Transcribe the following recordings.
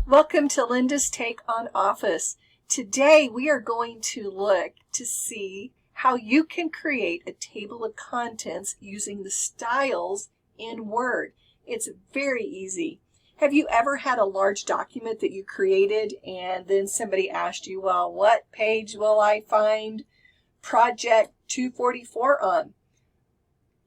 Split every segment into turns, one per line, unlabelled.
Welcome to Linda's Take on Office. Today we are going to look to see how you can create a table of contents using the styles in Word. It's very easy. Have you ever had a large document that you created and then somebody asked you, well, what page will I find Project 244 on?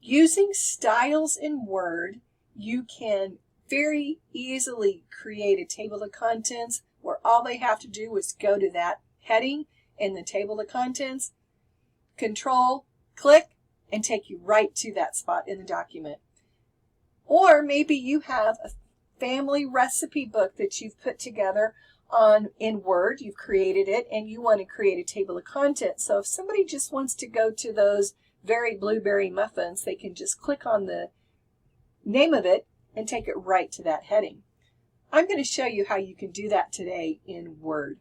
Using styles in Word, you can very easily create a table of contents where all they have to do is go to that heading in the table of contents, control, click, and take you right to that spot in the document. Or maybe you have a family recipe book that you've put together in Word, you've created it, and you want to create a table of contents. So if somebody just wants to go to those very blueberry muffins, they can just click on the name of it and take it right to that heading. I'm going to show you how you can do that today in Word.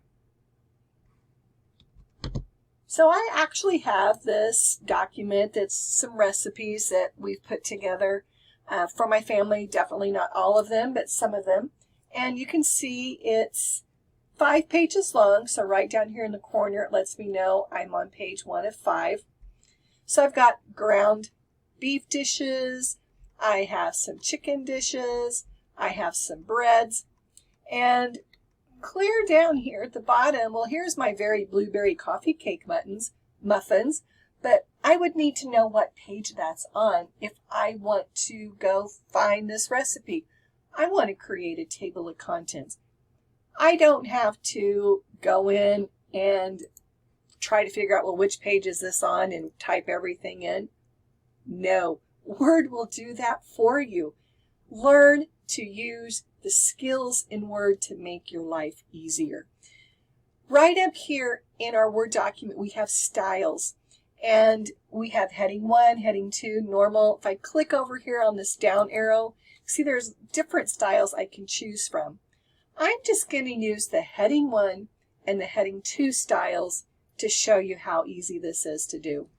So I actually have this document that's some recipes that we've put together for my family, definitely not all of them, but some of them. And you can see it's 5 pages long, so right down here in the corner it lets me know I'm on page 1 of 5. So I've got ground beef dishes, I have some chicken dishes, I have some breads, and clear down here at the bottom, well, here's my very blueberry coffee cake muffins, but I would need to know what page that's on if I want to go find this recipe. I want to create a table of contents. I don't have to go in and try to figure out, well, which page is this on and type everything in. No. Word will do that for you. Learn to use the skills in Word to make your life easier. Right up here in our Word document, we have styles. And we have heading 1, heading 2, normal. If I click over here on this down arrow, see there's different styles I can choose from. I'm just going to use the heading 1 and the heading 2 styles to show you how easy this is to do.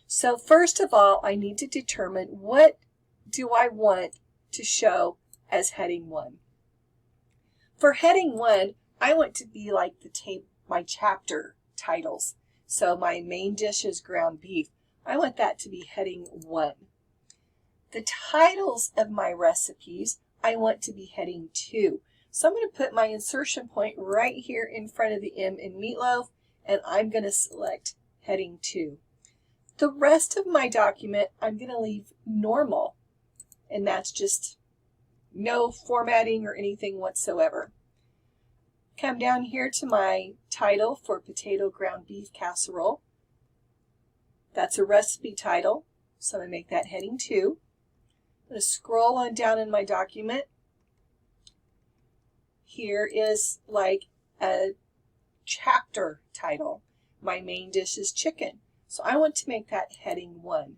So first of all, I need to determine what do I want to show as heading 1. For heading 1, I want to be like my chapter titles. So my main dish is ground beef. I want that to be heading 1. The titles of my recipes, I want to be heading 2. So I'm going to put my insertion point right here in front of the M in meatloaf, and I'm going to select heading 2. The rest of my document, I'm going to leave normal, and that's just no formatting or anything whatsoever. Come down here to my title for potato ground beef casserole. That's a recipe title, so I'm going to make that heading 2. I'm going to scroll on down in my document. Here is like a chapter title. My main dish is chicken. So I want to make that heading 1.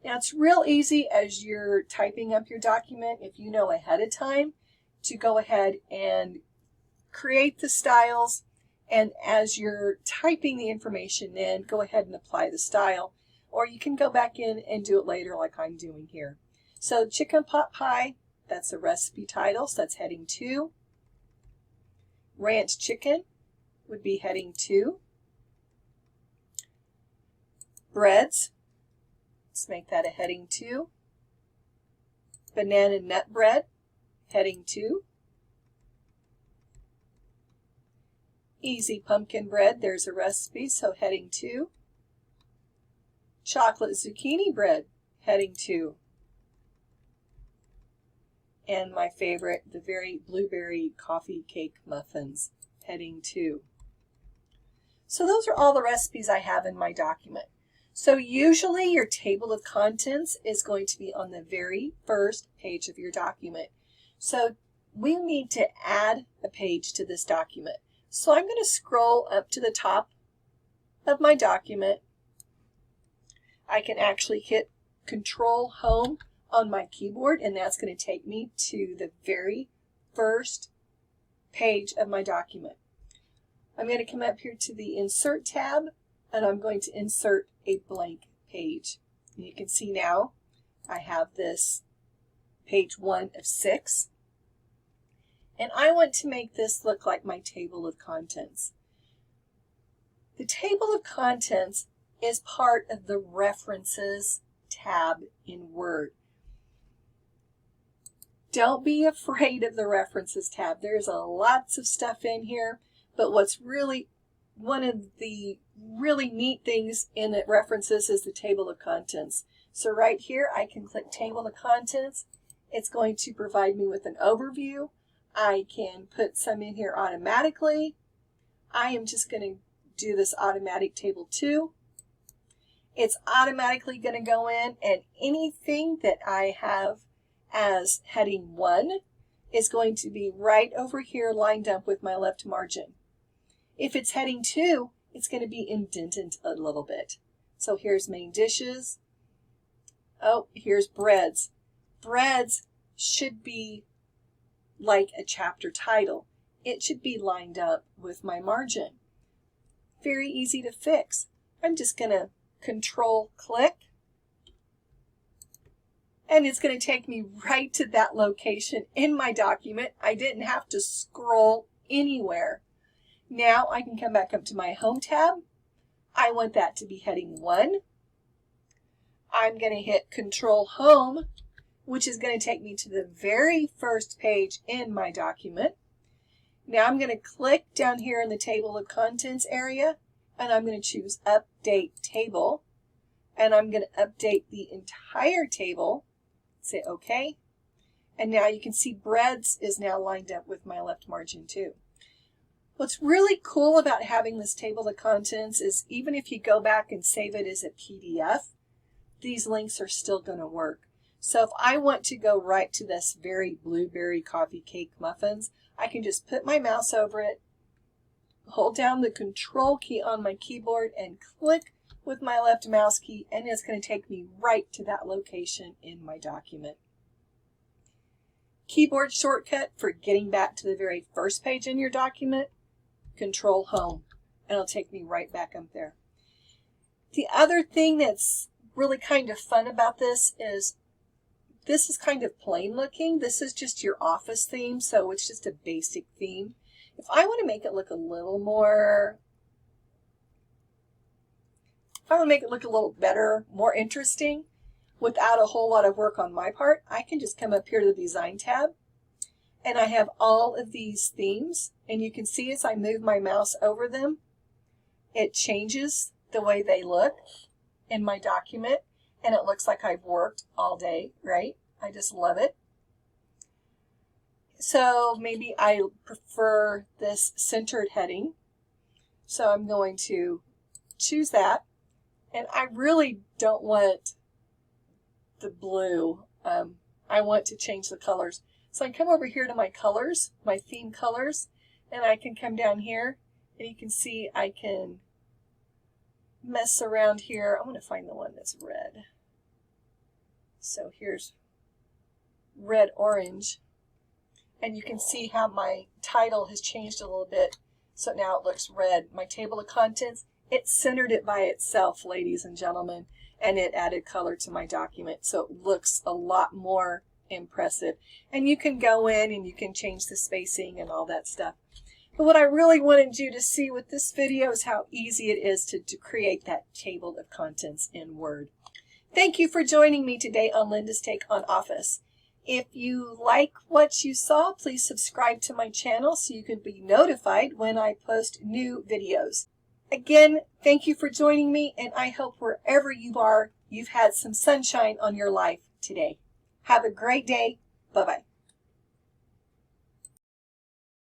Now it's real easy as you're typing up your document, if you know ahead of time, to go ahead and create the styles, and as you're typing the information in, go ahead and apply the style, or you can go back in and do it later like I'm doing here. So chicken pot pie, that's a recipe title, so that's heading 2. Ranch chicken would be heading 2. Breads, let's make that a heading 2. Banana nut bread, heading 2. Easy pumpkin bread, there's a recipe, so heading 2. Chocolate zucchini bread, heading 2. And my favorite, the very blueberry coffee cake muffins, heading 2. So those are all the recipes I have in my document. So usually your table of contents is going to be on the very first page of your document. So we need to add a page to this document. So I'm going to scroll up to the top of my document. I can actually hit Control Home on my keyboard, and that's going to take me to the very first page of my document. I'm going to come up here to the Insert tab, and I'm going to insert a blank page. And you can see now I have this page 1 of 6. And I want to make this look like my table of contents. The table of contents is part of the References tab in Word. Don't be afraid of the References tab. There's lots of stuff in here, but what's really one of the really neat things in the References is the table of contents. So right here, I can click Table of Contents. It's going to provide me with an overview. I can put some in here automatically. I am just going to do this automatic table 2. It's automatically going to go in, and anything that I have as heading 1 is going to be right over here lined up with my left margin. If it's heading 2, it's going to be indented a little bit. So here's main dishes. Oh, here's breads. Breads should be like a chapter title. It should be lined up with my margin. Very easy to fix. I'm just going to Control click, and it's going to take me right to that location in my document. I didn't have to scroll anywhere. Now I can come back up to my Home tab. I want that to be heading 1. I'm going to hit Control Home, which is going to take me to the very first page in my document. Now I'm going to click down here in the Table of Contents area, and I'm going to choose Update Table, and I'm going to update the entire table. Say OK. And now you can see breads is now lined up with my left margin too. What's really cool about having this table of contents is even if you go back and save it as a PDF, these links are still going to work. So if I want to go right to this very blueberry coffee cake muffins, I can just put my mouse over it, hold down the Control key on my keyboard, and click with my left mouse key, and it's going to take me right to that location in my document. Keyboard shortcut for getting back to the very first page in your document, Control Home, and it'll take me right back up there. The other thing that's really kind of fun about this is kind of plain looking. This is just your office theme, so it's just a basic theme. If I want to make it look a little more, if I want to make it look a little better, more interesting, without a whole lot of work on my part, I can just come up here to the Design tab, and I have all of these themes, and you can see as I move my mouse over them, it changes the way they look in my document, and it looks like I've worked all day, right? I just love it. So maybe I prefer this centered heading, so I'm going to choose that, and I really don't want the blue. I want to change the colors. So I can come over here to my colors, my theme colors, and I can come down here, and you can see I can mess around here. I'm going to find the one that's red. So here's red orange, and you can see how my title has changed a little bit, so now it looks red. My table of contents, it centered it by itself, ladies and gentlemen, and it added color to my document, so it looks a lot more impressive. And you can go in and you can change the spacing and all that stuff. But what I really wanted you to see with this video is how easy it is to create that table of contents in Word. Thank you for joining me today on Linda's Take on Office. If you like what you saw, please subscribe to my channel so you can be notified when I post new videos. Again, thank you for joining me, and I hope wherever you are, you've had some sunshine on your life today. Have a great day. Bye-bye.